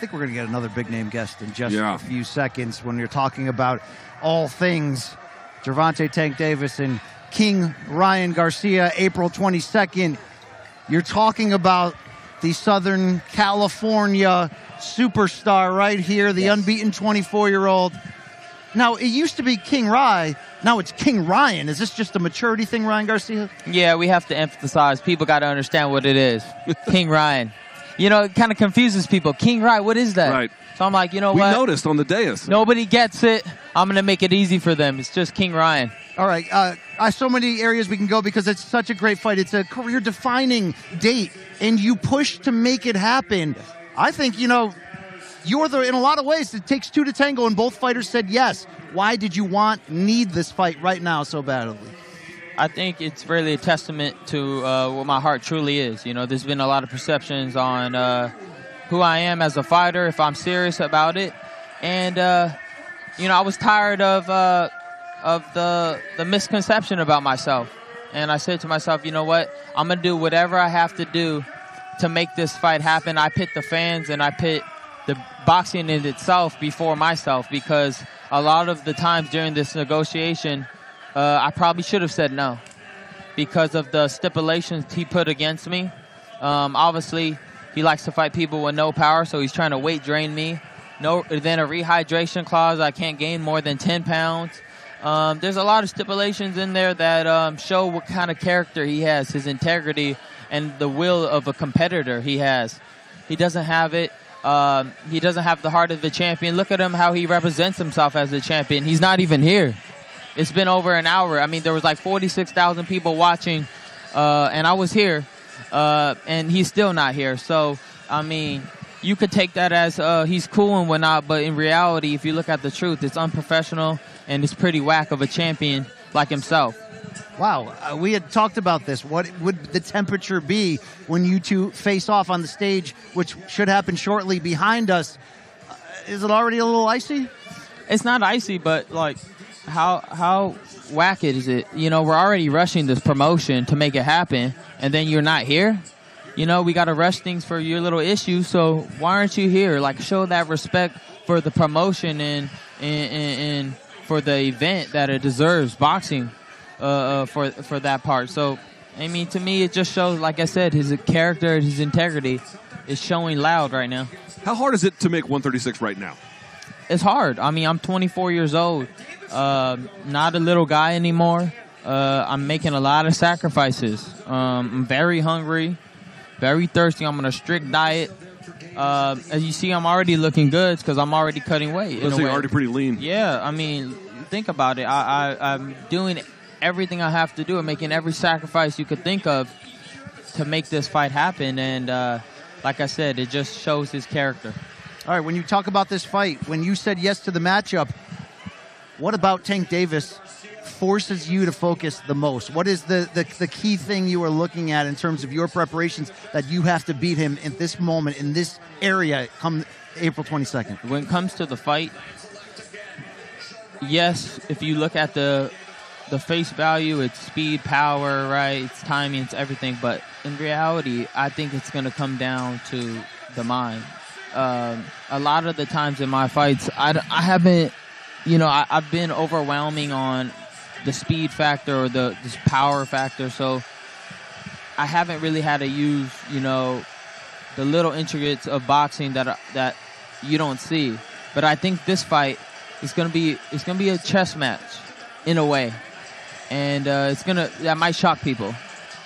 think we're going to get another big-name guest in just a few seconds when you're talking about all things Gervonta Tank Davis and King Ryan Garcia, April 22nd. You're talking about the Southern California superstar right here, the unbeaten 24-year-old. Now, it used to be King Rye. Now it's King Ryan. Is this just a maturity thing, Ryan Garcia? Yeah, we have to emphasize. People got to understand what it is. King Ryan. You know, it kind of confuses people. King Ryan, what is that? Right. So I'm like, you know what? We noticed on the dais. Nobody gets it. I'm going to make it easy for them. It's just King Ryan. All right. So many areas we can go because it's such a great fight. It's a career-defining date, and you push to make it happen. I think, you know, in a lot of ways, it takes two to tango, and both fighters said yes. Why did you need this fight right now so badly? I think it's really a testament to what my heart truly is. You know, there's been a lot of perceptions on who I am as a fighter, if I'm serious about it. And, you know, I was tired of the misconception about myself. And I said to myself, you know what? I'm going to do whatever I have to do to make this fight happen. I pit the fans and I pit the boxing in itself before myself, because a lot of the times during this negotiation, I probably should have said no because of the stipulations he put against me. Obviously, he likes to fight people with no power, so he's trying to weight drain me. Then a rehydration clause, I can't gain more than 10 pounds. There's a lot of stipulations in there that show what kind of character he has, his integrity, and the will of a competitor he has. He doesn't have it. He doesn't have the heart of the champion. Look at him, how he represents himself as the champion. He's not even here. It's been over an hour. I mean, there was like 46,000 people watching, and I was here, and he's still not here. So, I mean, you could take that as he's cool and whatnot, but in reality, if you look at the truth, it's unprofessional, and it's pretty whack of a champion like himself. Wow, we had talked about this. What would the temperature be when you two face off on the stage, which should happen shortly behind us? Is it already a little icy? It's not icy, but like how whack is it? You know, we're already rushing this promotion to make it happen, and then you're not here. You know, we got to rush things for your little issue, so why aren't you here? Like, show that respect for the promotion and for the event that it deserves, boxing. For that part. So, I mean, to me, it just shows, like I said, his character, his integrity is showing loud right now. How hard is it to make 136 right now? It's hard. I mean, I'm 24 years old, not a little guy anymore. I'm making a lot of sacrifices. I'm very hungry, very thirsty. I'm on a strict diet. As you see, I'm already looking good because I'm already cutting weight. So you're already pretty lean. Yeah, I mean, think about it. I'm doing everything I have to do and making every sacrifice you could think of to make this fight happen. And like I said, it just shows his character. All right, when you talk about this fight, when you said yes to the matchup, what about Tank Davis forces you to focus the most? What is the key thing you are looking at in terms of your preparations that you have to beat him in this moment, in this area, come April 22nd? When it comes to the fight, yes, if you look at the face value, it's speed, power, right? It's timing, it's everything. But in reality, I think it's going to come down to the mind. A lot of the times in my fights, I haven't, you know, I've been overwhelming on the speed factor or this power factor. So I haven't really had to use, you know, the little intricacies of boxing that you don't see. But I think this fight is going to be a chess match in a way. And that might shock people.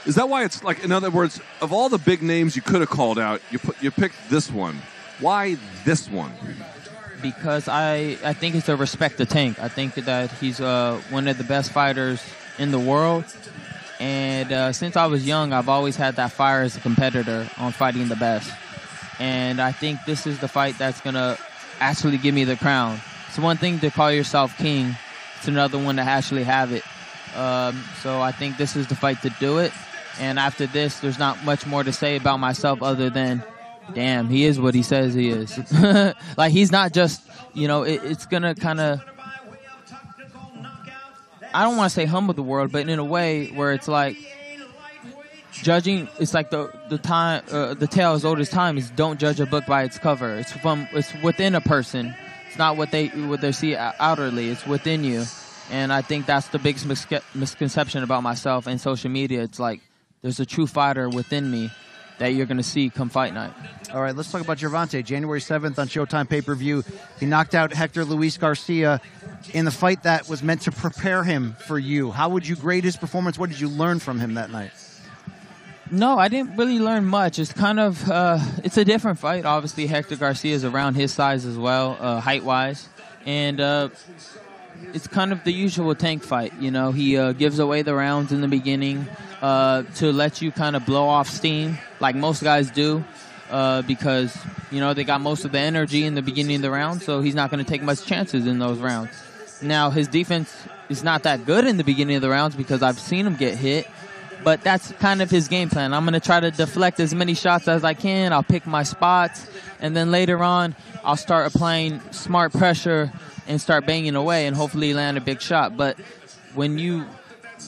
Is that why it's like, in other words, of all the big names you could have called out, you picked this one? Why this one? Because I think it's a respect to Tank. I think that he's one of the best fighters in the world. And since I was young, I've always had that fire as a competitor on fighting the best. And I think this is the fight that's going to actually give me the crown. It's one thing to call yourself king. It's another one to actually have it. So I think this is the fight to do it. And after this, there's not much more to say about myself other than, damn, he is what he says he is. Like, he's not just, you know, it's going to kind of, I don't want to say humble the world, but in a way where it's like, judging, it's like the tale as old as time is don't judge a book by its cover. It's within a person. It's not what they see outwardly. It's within you. And I think that's the biggest misconception about myself and social media. It's like there's a true fighter within me that you're going to see come fight night. All right, let's talk about Gervonta. January 7th on Showtime pay-per-view. He knocked out Hector Luis Garcia in the fight that was meant to prepare him for you. How would you grade his performance? What did you learn from him that night? No, I didn't really learn much. It's kind of, it's a different fight. Obviously, Hector Garcia is around his size as well, height-wise. And it's kind of the usual Tank fight. You know, he gives away the rounds in the beginning to let you kind of blow off steam like most guys do because, you know, they got most of the energy in the beginning of the round, so he's not going to take much chances in those rounds. Now, his defense is not that good in the beginning of the rounds because I've seen him get hit, but that's kind of his game plan. I'm going to try to deflect as many shots as I can. I'll pick my spots, and then later on, I'll start applying smart pressure and start banging away and hopefully land a big shot. But when you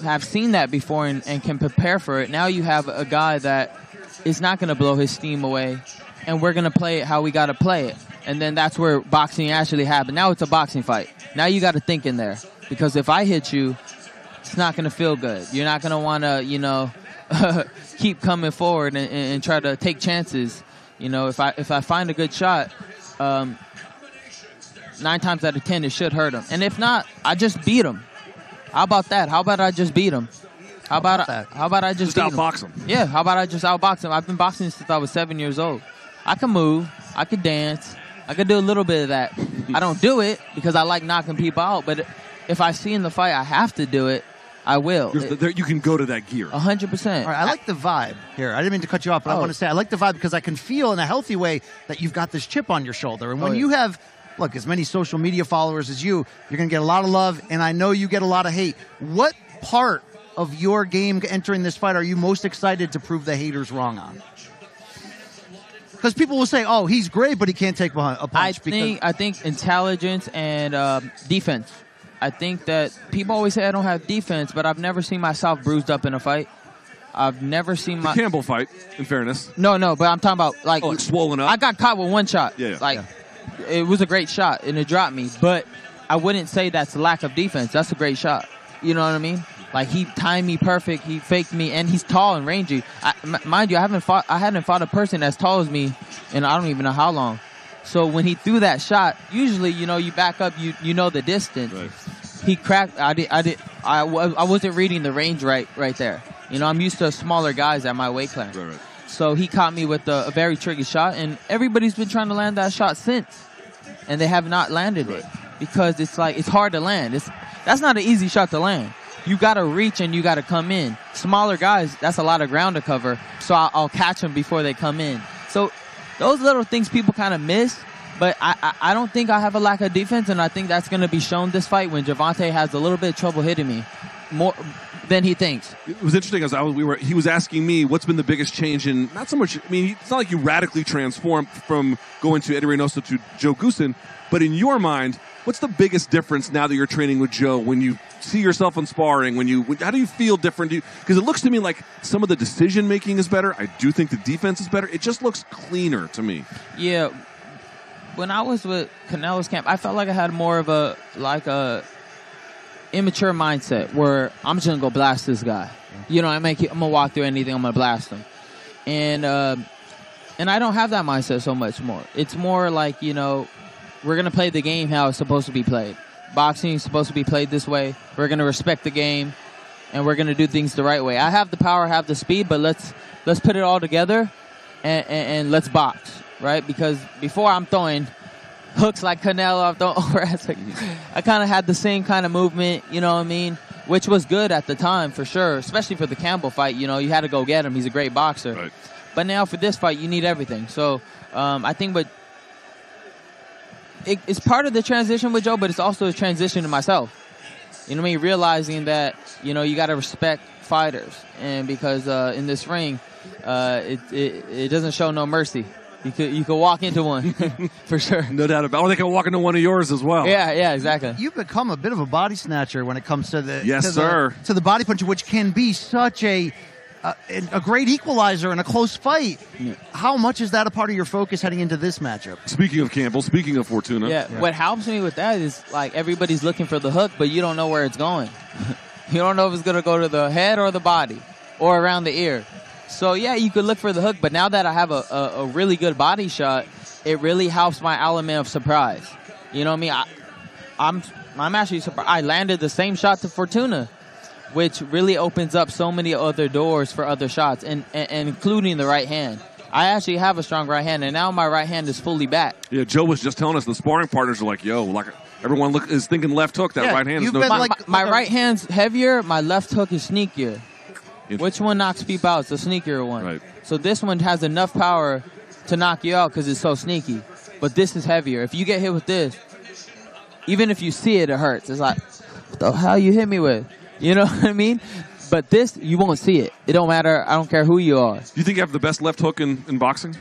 have seen that before and can prepare for it, now you have a guy that is not going to blow his steam away, and we're going to play it how we got to play it. And then that's where boxing actually happened. Now it's a boxing fight. Now you got to think in there, because if I hit you, it's not going to feel good. You're not going to want to, you know, keep coming forward and try to take chances. You know, if I find a good shot, 9 times out of 10 it should hurt him. And if not, I just beat him. How about that? How about I just beat him? How about I just beat him? Outbox him? Yeah, how about I just outbox him? I've been boxing since I was 7 years old. I can move. I can dance. I can do a little bit of that. I don't do it because I like knocking people out, but if I see in the fight I have to do it, I will. You can go to that gear. 100%. All right, I like the vibe here. I didn't mean to cut you off, but I want to say I like the vibe because I can feel in a healthy way that you've got this chip on your shoulder. And when you have, look, as many social media followers as you're going to get a lot of love, and I know you get a lot of hate. What part of your game entering this fight are you most excited to prove the haters wrong on? Because people will say, oh, he's great, but he can't take a punch. I think intelligence and defense. I think that people always say I don't have defense, but I've never seen myself bruised up in a fight. I've never seen the Campbell fight, in fairness. No, but I'm talking about like swollen up. I got caught with one shot. Yeah. It was a great shot and it dropped me, but I wouldn't say that's lack of defense. That's a great shot. You know what I mean? Like, he timed me perfect, he faked me, and he's tall and rangy. Mind you, I hadn't fought a person as tall as me in I don't even know how long. So when he threw that shot, usually, you know, you back up, you know the distance. Right. He cracked. I wasn't reading the range right there. You know, I'm used to smaller guys at my weight class. Right. So he caught me with a very tricky shot, and everybody's been trying to land that shot since, and they have not landed it because it's hard to land. That's not an easy shot to land. You got to reach and you got to come in. Smaller guys, that's a lot of ground to cover, so I'll catch them before they come in. So those little things people kind of miss, but I don't think I have a lack of defense, and I think that's going to be shown this fight when Gervonta has a little bit of trouble hitting me more than he thinks. It was interesting as he was asking me what's been the biggest change in, not so much, I mean, it's not like you radically transformed from going to Eddie Reynoso to Joe Goossen, but in your mind, what's the biggest difference now that you're training with Joe when you see yourself in sparring? How do you feel different? Because it looks to me like some of the decision making is better. I do think the defense is better. It just looks cleaner to me. Yeah. When I was with Canelo's camp, I felt like I had more of a immature mindset where I'm just gonna go blast this guy. You know, I'm gonna walk through anything, I'm gonna blast him. And I don't have that mindset so much more. It's more like, you know, we're gonna play the game how it's supposed to be played. Boxing is supposed to be played this way. We're gonna respect the game, and we're gonna do things the right way. I have the power, I have the speed, but let's put it all together and let's box, right? Because before I'm throwing hooks like Canelo, I'm throwing overhands. I kind of had the same kind of movement, you know what I mean? Which was good at the time for sure, especially for the Campbell fight. You know, you had to go get him. He's a great boxer. Right. But now for this fight, you need everything. So I think it's part of the transition with Joe, but it's also a transition to myself. You know what I mean? Realizing that, you know, you got to respect fighters. And because in this ring, it doesn't show no mercy. You could walk into one for sure. No doubt about it. Or they can walk into one of yours as well. Yeah, exactly. You've become a bit of a body snatcher when it comes to the to the body puncher, which can be such a a great equalizer in a close fight. Yeah. How much is that a part of your focus heading into this matchup? Speaking of Campbell, speaking of Fortuna. Yeah, what helps me with that is, like, everybody's looking for the hook, but you don't know where it's going. You don't know if it's going to go to the head or the body or around the ear. So, yeah, you could look for the hook, but now that I have a really good body shot, it really helps my element of surprise. You know what I mean? I'm actually surprised. I landed the same shot to Fortuna, which really opens up so many other doors for other shots, and including the right hand. I actually have a strong right hand, and now my right hand is fully back. Yeah, Joe was just telling us the sparring partners are like, yo, like everyone is thinking left hook. That right hand is no. My right hand's heavier. My left hook is sneakier. Which one knocks people out? It's the sneakier one. Right. So this one has enough power to knock you out because it's so sneaky. But this is heavier. If you get hit with this, even if you see it, it hurts. It's like, what the hell you hit me with? You know what I mean? But this, you won't see it. It don't matter. I don't care who you are. Do you think you have the best left hook in boxing?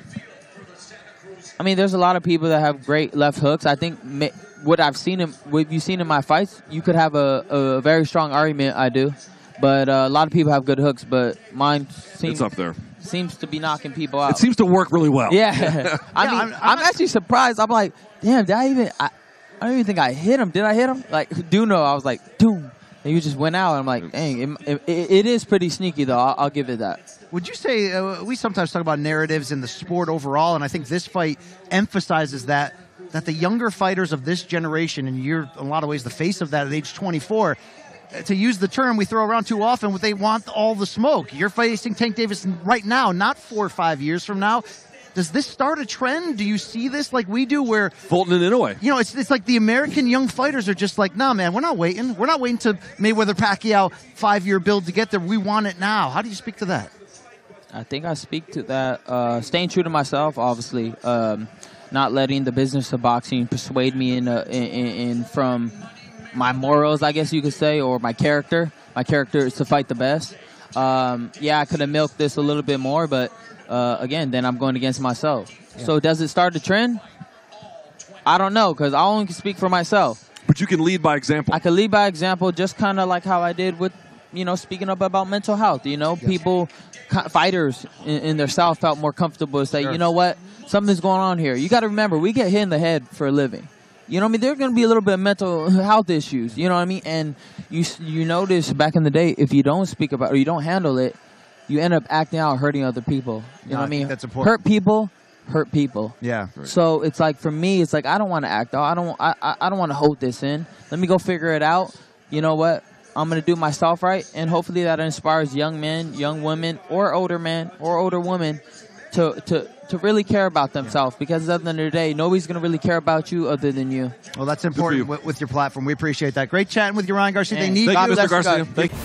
I mean, there's a lot of people that have great left hooks. I think what you've seen in my fights, you could have a very strong argument. I do. But a lot of people have good hooks, but mine it's up there. Seems to be knocking people out. It seems to work really well. Yeah. I'm actually surprised. I'm like, damn, did I don't even think I hit him. Did I hit him? Like, Duno, I was like, doom. And you just went out. And I'm like, dang, it is pretty sneaky, though. I'll give it that. Would you say, we sometimes talk about narratives in the sport overall, and I think this fight emphasizes that the younger fighters of this generation, and you're in a lot of ways the face of that at age 24, to use the term we throw around too often, they want all the smoke. You're facing Tank Davis right now, not 4 or 5 years from now. Does this start a trend? Do you see this like we do where Fulton and Inoue? You know, it's like the American young fighters are just like, nah, man, we're not waiting. We're not waiting to Mayweather-Pacquiao 5-year build to get there. We want it now. How do you speak to that? I think I speak to that staying true to myself, obviously. Not letting the business of boxing persuade me in from my morals, I guess you could say, or my character. My character is to fight the best. Yeah, I could have milked this a little bit more, but again, then I'm going against myself. Yeah. So does it start a trend? I don't know, because I only can speak for myself. But you can lead by example. I can lead by example, just kind of like how I did with, speaking up about mental health. Yes. People, fighters in their South felt more comfortable to say, sure, you know what, something's going on here. You got to remember, we get hit in the head for a living. You know what I mean? There's going to be a little bit of mental health issues. You know what I mean? And you notice back in the day, if you don't speak about it or you don't handle it, you end up acting out hurting other people. You know what I mean? That's important. Hurt people. Yeah. Right. So it's like, for me, it's like, I don't want to act out. I don't want to hold this in. Let me go figure it out. You know what? I'm going to do myself right, and hopefully that inspires young men, young women, or older men or older women to really care about themselves, because at the end of the day, nobody's going to really care about you other than you. Well, that's important with your platform. We appreciate that. Great chatting with you, Ryan Garcia. Thank you, Mr. Garcia. Thank you.